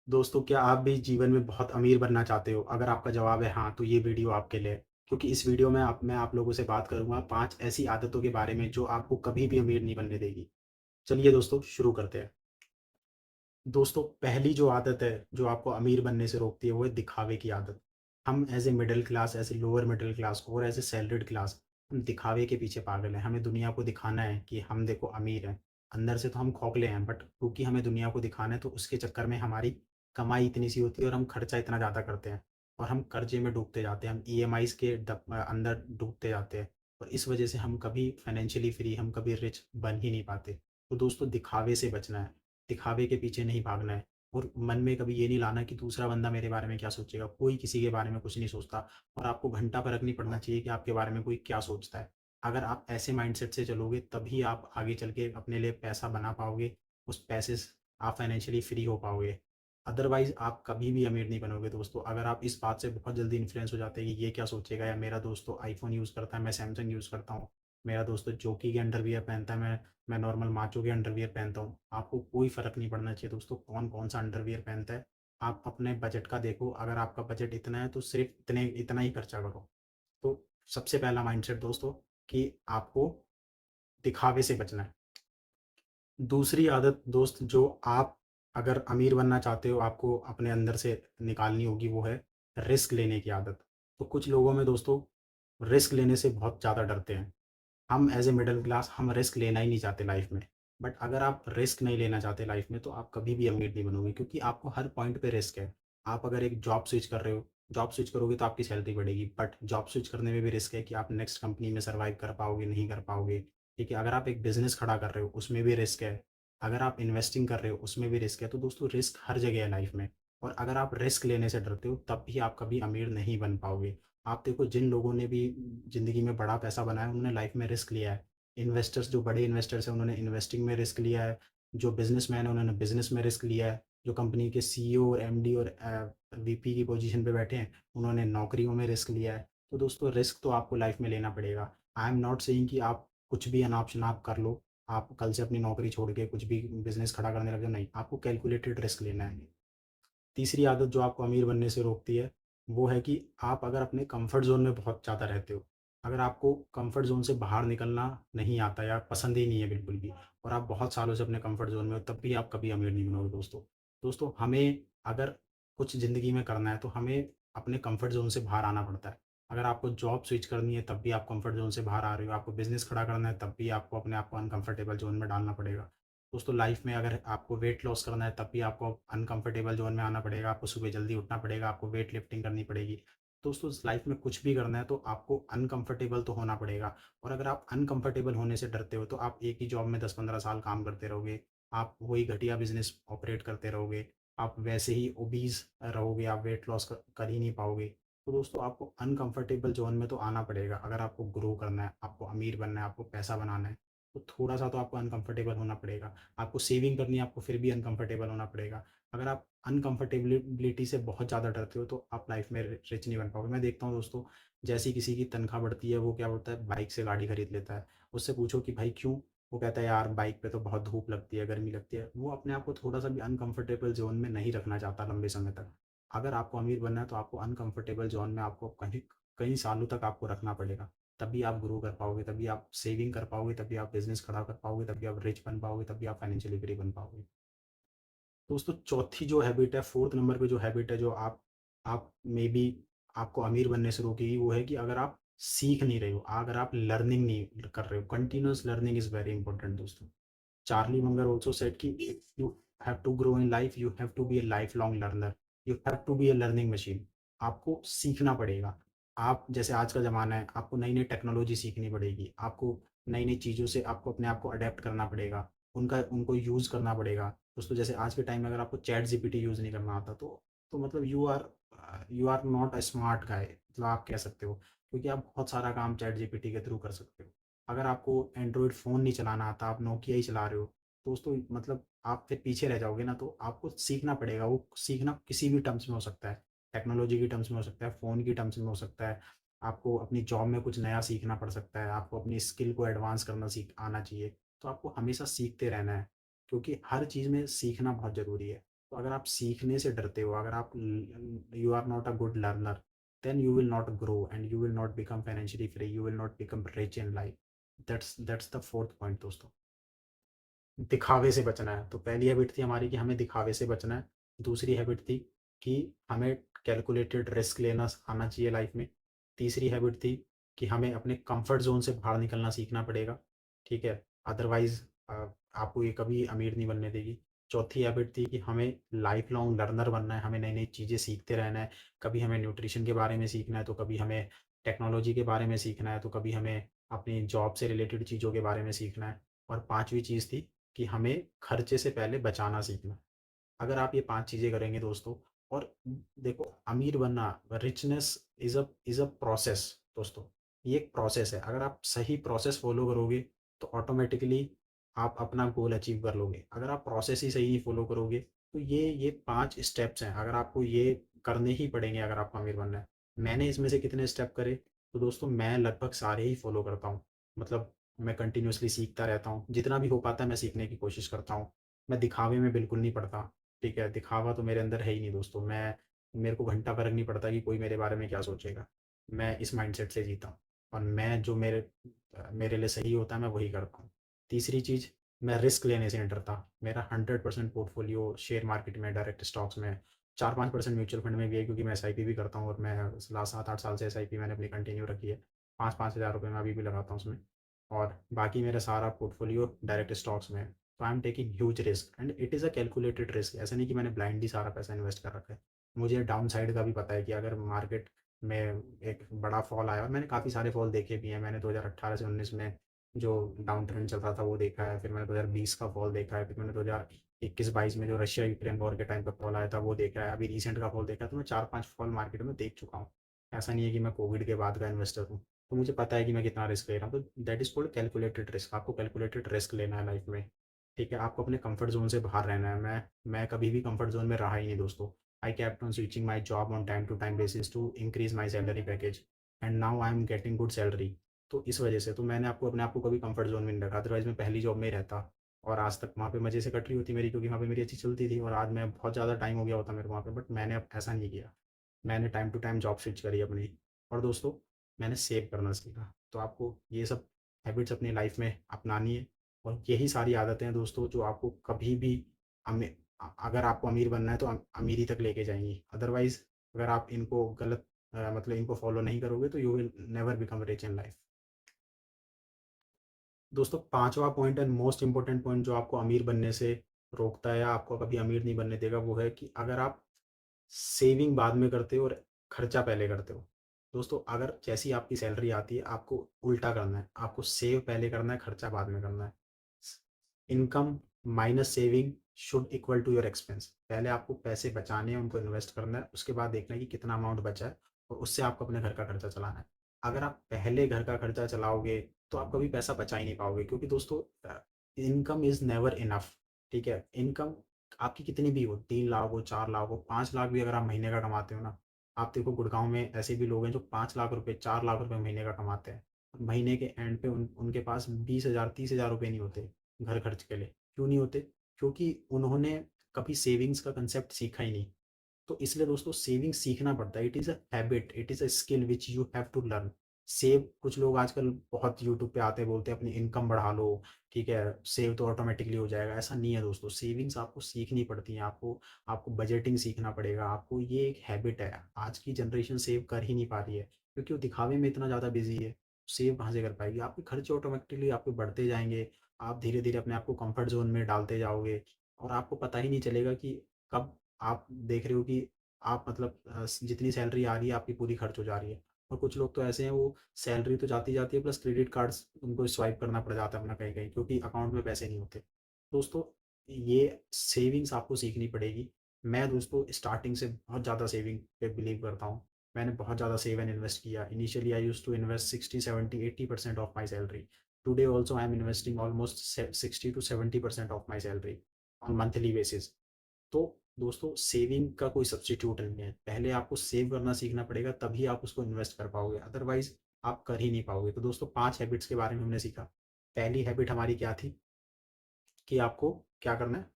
दोस्तों, क्या आप भी जीवन में बहुत अमीर बनना चाहते हो? अगर आपका जवाब है हाँ, तो ये वीडियो आपके लिए है। क्योंकि इस वीडियो में मैं आप लोगों से बात करूँगा 5 ऐसी आदतों के बारे में जो आपको कभी भी अमीर नहीं बनने देगी। चलिए दोस्तों, शुरू करते हैं। दोस्तों, पहली जो आदत है, जो आपको अमीर बनने से रोकती है, वो है दिखावे की आदत। हम as a middle class, as a lower middle class और एज़ ए सैलरीड क्लास, हम दिखावे के पीछे पागल हैं। हमें दुनिया को दिखाना है कि हम देखो अमीर हैं। अंदर से तो हम खोखले हैं, बट क्योंकि हमें दुनिया को दिखाना है, तो उसके चक्कर में हमारी कमाई इतनी सी होती है और हम खर्चा इतना ज़्यादा करते हैं और हम कर्ज़े में डूबते जाते हैं। हम ईएमआईज़ के अंदर डूबते जाते हैं और इस वजह से हम कभी फाइनेंशियली फ्री, हम कभी रिच बन ही नहीं पाते। तो दोस्तों, दिखावे से बचना है। दिखावे के पीछे नहीं भागना है और मन में कभी ये नहीं लाना कि दूसरा बंदा मेरे बारे में क्या सोचेगा। कोई किसी के बारे में कुछ नहीं सोचता और आपको घंटा फ़र्क नहीं पड़ना चाहिए कि आपके बारे में कोई क्या सोचता है। अगर आप ऐसे माइंडसेट से चलोगे, तभी आप आगे चल के अपने लिए पैसा बना पाओगे। उस पैसे से आप फाइनेंशियली फ्री हो पाओगे। अदरवाइज़ आप कभी भी अमीर नहीं बनोगे दोस्तों। अगर आप इस बात से बहुत जल्दी इन्फ्लुएंस हो जाते हैं कि ये क्या सोचेगा, या मेरा दोस्त तो आईफ़ोन यूज़ करता है, मैं सैमसंग यूज़ करता हूँ। मेरा दोस्त तो जोकी के अंडरवियर पहनता है, मैं नॉर्मल माचो के अंडरवियर पहनता हूँ। आपको कोई फ़र्क नहीं पड़ना चाहिए दोस्तों कौन-कौन सा अंडरवियर पहनता है। आप अपने बजट का देखो, अगर आपका बजट इतना है तो सिर्फ़ इतना ही खर्चा करो। तो सबसे पहला माइंडसेट दोस्तों, कि आपको दिखावे से बचना है। दूसरी आदत दोस्त, जो आप अगर अमीर बनना चाहते हो, आपको अपने अंदर से निकालनी होगी, वो है रिस्क लेने की आदत। तो कुछ लोगों में दोस्तों, रिस्क लेने से बहुत ज़्यादा डरते हैं। हम एज़ ए मिडल क्लास, हम रिस्क लेना ही नहीं चाहते लाइफ में। बट अगर आप रिस्क नहीं लेना चाहते लाइफ में, तो आप कभी भी अमीर नहीं बनोगे, क्योंकि आपको हर पॉइंट पे रिस्क है। आप अगर एक जॉब स्विच कर रहे हो, जॉब स्विच करोगे तो आपकी सैलरी बढ़ेगी, बट जॉब स्विच करने में भी रिस्क है कि आप नेक्स्ट कंपनी में सर्वाइव कर पाओगे, नहीं कर पाओगे। ठीक है? अगर आप एक बिज़नेस खड़ा कर रहे हो, उसमें भी रिस्क है। अगर आप इन्वेस्टिंग कर रहे हो, उसमें भी रिस्क है। तो दोस्तों, रिस्क हर जगह है लाइफ में, और अगर आप रिस्क लेने से डरते हो, तब भी आप कभी अमीर नहीं बन पाओगे। आप देखो, जिन लोगों ने भी ज़िंदगी में बड़ा पैसा बनाया, उन्होंने लाइफ में रिस्क लिया है। इन्वेस्टर्स, जो बड़े इन्वेस्टर्स हैं, उन्होंने इन्वेस्टिंग में रिस्क लिया है। जो बिज़नेसमैन हैं, उन्होंने बिज़नेस में रिस्क लिया है। जो कंपनी के सीईओ और एमडी और वीपी की पोजीशन पे बैठे हैं, उन्होंने नौकरियों में रिस्क लिया है। तो दोस्तों, रिस्क तो आपको लाइफ में लेना पड़ेगा। आई एम नॉट सेइंग कि आप कुछ भी अनाप-शनाप कर लो, आप कल से अपनी नौकरी छोड़ के कुछ भी बिज़नेस खड़ा करने लग जाओ, नहीं, आपको कैलकुलेटेड रिस्क लेना है। तीसरी आदत जो आपको अमीर बनने से रोकती है, वो है कि आप अगर अपने कंफर्ट ज़ोन में बहुत ज़्यादा रहते हो, अगर आपको कंफर्ट ज़ोन से बाहर निकलना नहीं आता या पसंद ही नहीं है बिल्कुल भी, और आप बहुत सालों से अपने कंफर्ट ज़ोन में हो, तब भी आप कभी अमीर नहीं बनोगे दोस्तों। दोस्तों, हमें अगर कुछ ज़िंदगी में करना है, तो हमें अपने कंफर्ट ज़ोन से बाहर आना पड़ता है। अगर आपको जॉब स्विच करनी है, तब भी आप कंफर्ट ज़ोन से बाहर आ रहे हो, आपको बिज़नेस खड़ा करना है, तब भी आपको अपने आप को अनकंफर्टेबल ज़ोन में डालना पड़ेगा। दोस्तों, लाइफ में अगर आपको वेट लॉस करना है, तब भी आपको अनकंफर्टेबल ज़ोन में आना पड़ेगा, आपको सुबह जल्दी उठना पड़ेगा, आपको वेट लिफ्टिंग करनी पड़ेगी। दोस्तों, इस लाइफ में कुछ भी करना है, तो आपको अनकंफर्टेबल तो होना पड़ेगा, और अगर आप अनकंफर्टेबल होने से डरते हो, तो आप एक ही जॉब में 10-15 साल काम करते रहोगे, आप वही घटिया बिज़नेस ऑपरेट करते रहोगे, आप वैसे ही ओबीज़ रहोगे, आप वेट लॉस कर ही नहीं पाओगे। तो दोस्तों, आपको अनकंफर्टेबल ज़ोन में तो आना पड़ेगा, अगर आपको ग्रो करना है, आपको अमीर बनना है, आपको पैसा बनाना है, तो थोड़ा-सा तो आपको अनकंफर्टेबल होना पड़ेगा। आपको सेविंग करनी है, आपको फिर भी अनकंफर्टेबल होना पड़ेगा। अगर आप अनकंफर्टेबिलिटी से बहुत ज़्यादा डरते हो, तो आप लाइफ में रिच नहीं बन पाओगे। मैं देखता हूँ दोस्तों, जैसे ही किसी की तनख्वाह बढ़ती है, वो क्या बोलता है, बाइक से गाड़ी खरीद लेता है। उससे पूछो कि भाई क्यों? वो कहता है, यार बाइक पे तो बहुत धूप लगती है, गर्मी लगती है। वो अपने आप को थोड़ा-सा भी अनकंफर्टेबल ज़ोन में नहीं रखना चाहता लंबे समय तक। अगर आपको अमीर बनना है, तो आपको अनकंफर्टेबल ज़ोन में आपको कहीं कई सालों तक आपको रखना पड़ेगा। तभी आप ग्रो कर पाओगे, तभी आप सेविंग कर पाओगे, तभी आप बिज़नेस खड़ा कर पाओगे, तभी आप रिच बन पाओगे, तभी आप फाइनेंशियली फ्री बन पाओगे। दोस्तों, चौथी जो हैबिट है, 4th नंबर पे जो हैबिट है, जो आप मे बी आपको अमीर बनने से रोकेगी, वो है कि अगर आप सीख नहीं रहे हो, अगर आप लर्निंग नहीं कर रहे हो, continuous learning is very important दोस्तों। चार्ली मुंगर ऑल्सो सेड कि if you have to grow in life, you have to be a life long learner, you have to be a learning machine. आपको सीखना पड़ेगा। आप जैसे आज का ज़माना है, आपको नई-नई टेक्नोलॉजी सीखनी पड़ेगी, आपको नई-नई चीज़ों से आपको अपने आप को अडैप्ट करना पड़ेगा, उनको यूज़ करना पड़ेगा। दोस्तों, जैसे आज के टाइम में अगर आपको चैट जीपीटी यूज़ नहीं करना आता, तो मतलब you are not a smart guy, मतलब आप कह सकते हो, क्योंकि आप बहुत सारा काम चैट जीपीटी के थ्रू कर सकते हो। अगर आपको एंड्रॉयड फ़ोन नहीं चलाना आता, आप नोकिया ही चला रहे हो, दोस्तों मतलब आप फिर पीछे रह जाओगे ना। तो आपको सीखना पड़ेगा। वो सीखना किसी भी टर्म्स में हो सकता है, टेक्नोलॉजी की टर्म्स में हो सकता है, फ़ोन की टर्म्स में हो सकता है, आपको अपनी जॉब में कुछ नया सीखना पड़ सकता है, आपको अपनी स्किल को एडवांस करना सीख आना चाहिए। तो आपको हमेशा सीखते रहना है, क्योंकि हर चीज़ में सीखना बहुत ज़रूरी है। तो अगर आप सीखने से डरते हो, अगर आप you are not a good learner, then you will not grow and you will not become financially free, you will not become rich in life. That's the fourth point दोस्तों। दिखावे से बचना है। तो पहली हैबिट थी हमारी कि हमें दिखावे से बचना है। दूसरी हैबिट थी कि हमें कैलकुलेटेड रिस्क लेना आना चाहिए लाइफ में। तीसरी हैबिट थी कि हमें अपने कंफर्ट ज़ोन से बाहर निकलना सीखना पड़ेगा, ठीक है? अदरवाइज़ आपको ये कभी अमीर नहीं बनने देगी। चौथी हैबिट थी कि हमें लाइफ लॉन्ग लर्नर बनना है, हमें नई-नई चीज़ें सीखते रहना है। कभी हमें न्यूट्रिशन के बारे में सीखना है, तो कभी हमें टेक्नोलॉजी के बारे में सीखना है, तो कभी हमें अपनी जॉब से रिलेटेड चीज़ों के बारे में सीखना है। और पाँचवीं चीज़ थी कि हमें खर्चे से पहले बचाना सीखना है। अगर आप ये 5 चीज़ें करेंगे दोस्तों, और देखो, अमीर बनना, रिचनेस इज़ अ प्रोसेस दोस्तों। ये एक प्रोसेस है। अगर आप सही प्रोसेस फ़ॉलो करोगे, तो ऑटोमैटिकली आप अपना गोल अचीव कर लोगे। अगर आप प्रोसेस ही सही नहीं फ़ॉलो करोगे, तो ये 5 स्टेप्स हैं, अगर आपको ये करने ही पड़ेंगे अगर आपको अमीर बनना है। मैंने इसमें से कितने स्टेप करे? तो दोस्तों मैं लगभग सारे ही फ़ॉलो करता हूँ। मतलब मैं कंटिन्यूअसली सीखता रहता हूँ। जितना भी हो पाता है मैं सीखने की कोशिश करता हूँ। मैं दिखावे में बिल्कुल नहीं पड़ता। ठीक है, दिखावा तो मेरे अंदर है ही नहीं दोस्तों। मेरे को घंटा फ़र्क नहीं पड़ता कि कोई मेरे बारे में क्या सोचेगा। मैं इस माइंडसेट से जीता हूँ, और मैं जो मेरे लिए सही होता है मैं वही करता हूँ। तीसरी चीज़, मैं रिस्क लेने से नहीं डरता। मेरा 100% पोर्टफोलियो शेयर मार्केट में, डायरेक्ट स्टॉक्स में, 4-5% म्यूचुअल फंड में भी है, क्योंकि मैं एसआईपी भी करता हूँ, और मैं लास्ट 7-8 साल से एसआईपी मैंने अपनी कंटिन्यू रखी है। 5-5 हज़ार रुपये मैं अभी भी लगाता हूँ उसमें, और बाकी मेरा सारा पोर्टफोलियो डायरेक्ट स्टॉक्स में है। तो I am taking huge risk and it is a calculated risk. ऐसा नहीं कि मैंने ब्लाइंडली सारा पैसा इन्वेस्ट कर रखा है। मुझे डाउन साइड का भी पता है कि अगर मार्केट में एक बड़ा फॉल आया, और मैंने काफ़ी सारे फॉल देखे भी हैं। मैंने 2018 से 19 में जो डाउन ट्रेंड चल रहा था वो देखा है, फिर मैंने 2020 का फॉल देखा है, फिर मैंने 2021-22 में जो रशिया यूक्रेन वॉर के टाइम पे फॉल आया था वो देखा है, अभी रिसेंट का फॉल देखा है। तो मैं 4-5 फॉल मार्केट में देख चुका हूँ। ऐसा नहीं है कि मैं कोविड के बाद का इन्वेस्टर हूँ। तो मुझे पता है कि मैं कितना रिस्क ले रहा हूँ। तो that is called calculated risk. आपको कैलकुलेटेड रिस्क लेना है लाइफ में, ठीक है? आपको अपने कंफर्ट जोन से बाहर रहना है। मैं कभी भी कंफर्ट जोन में रहा ही नहीं दोस्तों। I kept on switching my job on time to time basis to increase my salary package, and now I am getting good salary. तो इस वजह से तो मैंने अपने आप को कभी कंफर्ट जोन में नहीं रखा। अदरवाइज मैं पहली जॉब में ही रहता, और आज तक वहाँ पे मज़े से कट रही होती मेरी, क्योंकि वहाँ पे मेरी अच्छी चलती थी, और आज मैं बहुत ज़्यादा टाइम हो गया होता मेरे को वहाँ पे, बट मैंने अब ऐसा नहीं किया। मैंने time to time job switch करी अपनी। और दोस्तों, मैंने सेव करना सीखा। तो आपको ये सब हैबिट्स अपनी लाइफ में अपनानी है, और यही सारी आदतें हैं दोस्तों जो आपको कभी भी अगर आपको अमीर बनना है तो अमीरी तक लेके जाएंगी। अदरवाइज अगर आप इनको गलत मतलब इनको फॉलो नहीं करोगे, तो you will never become rich in life. दोस्तों, पांचवा point and most important point जो आपको अमीर बनने से रोकता है या आपको कभी अमीर नहीं बनने देगा, वो है कि अगर आप सेविंग बाद में करते हो और खर्चा पहले करते हो। दोस्तों, अगर जैसी आपकी सैलरी आती है, आपको उल्टा करना है। आपको सेव पहले करना है, खर्चा बाद में करना है। Income minus saving should equal to your expense. पहले आपको पैसे बचाने हैं, उनको इन्वेस्ट करना है, उसके बाद देखना है कि कितना अमाउंट बचा है, और उससे आपको अपने घर का खर्चा चलाना है। अगर आप पहले घर का खर्चा चलाओगे, तो आप कभी पैसा बचा ही नहीं पाओगे, क्योंकि दोस्तों इनकम इज़ नेवर इनफ। ठीक है? इनकम आपकी कितनी भी हो, 3 लाख हो, 4 लाख हो, 5 लाख भी अगर आप महीने का कमाते हो ना, आप देखो गुड़गांव में ऐसे भी लोग हैं जो 5 लाख रुपए, 4 लाख रुपए महीने का कमाते हैं। महीने के एंड पे उनके पास 20 हज़ार, 30 हज़ार रुपये नहीं होते घर खर्च के लिए। क्यों नहीं होते? क्योंकि उन्होंने कभी सेविंग्स का कंसेप्ट सीखा ही नहीं। तो इसलिए दोस्तों, सेविंग सीखना पड़ता है। It is a habit, it is a skill which you have to learn. Save, कुछ लोग आजकल बहुत यूट्यूब पे आते हैं, बोलते हैं अपनी इनकम बढ़ा लो, ठीक है, सेव तो ऑटोमेटिकली हो जाएगा। ऐसा नहीं है दोस्तों। सेविंग्स आपको सीखनी पड़ती हैं। आपको आपको बजटिंग सीखना पड़ेगा। आपको ये एक हैबिट है। आज की जनरेशन सेव कर ही नहीं पा रही है, क्योंकि वो दिखावे में इतना ज़्यादा बिजी है। सेव कहाँ से कर पाएगी? आपके खर्चे ऑटोमेटिकली आपके बढ़ते जाएंगे। आप धीरे धीरे अपने आप को कंफर्ट जोन में डालते जाओगे, और आपको पता ही नहीं चलेगा कि कब आप देख रहे हो कि आप मतलब जितनी सैलरी आ रही है आपकी पूरी खर्च हो जा रही है। और कुछ लोग तो ऐसे हैं, वो सैलरी तो जाती जाती है, प्लस क्रेडिट कार्ड्स उनको स्वाइप करना पड़ जाता है अपना कहीं कहीं, क्योंकि अकाउंट में पैसे नहीं होते। दोस्तों, ये सेविंग्स आपको सीखनी पड़ेगी। मैं दोस्तों स्टार्टिंग से बहुत ज़्यादा सेविंग पे बिलीव करता हूँ। मैंने बहुत ज़्यादा सेव एंड इन्वेस्ट किया। Initially I use to invest 60-70-80% of my salary. Today also I am investing almost 60-70% of my salary on monthly basis. तो दोस्तों, सेविंग का कोई सब्स्टिट्यूट नहीं है। पहले आपको सेव करना सीखना पड़ेगा, तभी आप उसको इन्वेस्ट कर पाओगे। अदरवाइज आप कर ही नहीं पाओगे। तो दोस्तों, 5 हैबिट्स के बारे में हमने सीखा। पहली हैबिट हमारी क्या थी? कि आपको क्या करना है?